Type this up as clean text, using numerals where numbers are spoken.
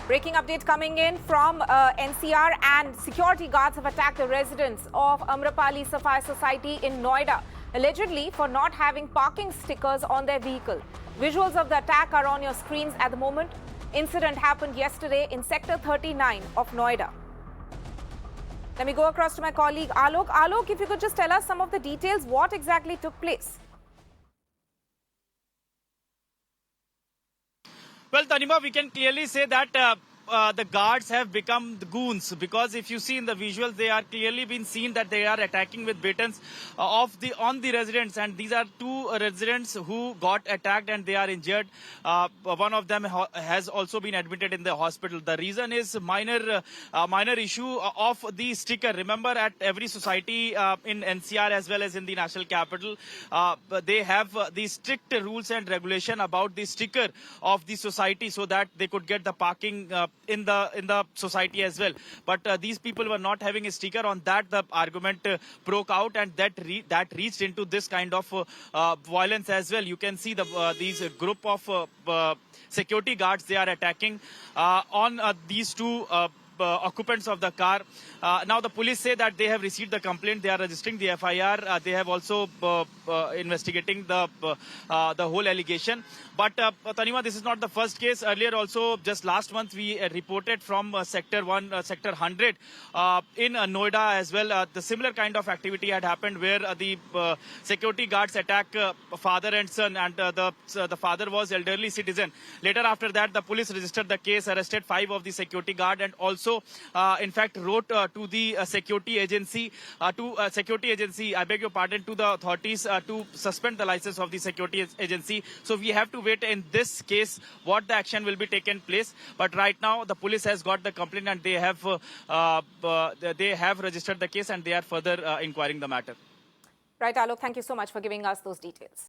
Breaking update coming in from NCR, and security guards have attacked the residents of Amrapali Safai Society in Noida, allegedly for not having parking stickers on their vehicle. Visuals of the attack are on your screens at the moment. Incident happened yesterday in Sector 39 of Noida. Let me go across to my colleague Alok. Alok, if you could just tell us some of the details, what exactly took place? Well, Tanima, we can clearly say that the guards have become the goons, because if you see in the visuals, they are clearly been seen that they are attacking with batons on the residents, and these are two residents who got attacked and they are injured. One of them has also been admitted in the hospital. The reason is minor issue of the sticker. Remember, at every society in NCR as well as in the national capital, they have the strict rules and regulation about the sticker of the society, so that they could get the parking in the society as well. But these people were not having a sticker. On that, the argument broke out, and that reached into this kind of violence as well. You can see these group of security guards. They are attacking on these two occupants of the car. Now the police say that they have received the complaint. They are registering the FIR. They have also investigating the whole allegation. But Tanima, this is not the first case. Earlier also, just last month, we reported from Sector 100 in Noida as well. The similar kind of activity had happened, where the security guards attack father and son, and the father was elderly citizen. Later after that, the police registered the case, arrested 5 of the security guard, and also in fact wrote to the security agency, I beg your pardon, to the authorities to suspend the license of the security agency. So we have to wait in this case what the action will be taken place. But right now the police has got the complaint, and they have registered the case, and they are further inquiring the matter. Right, Alok, thank you so much for giving us those details.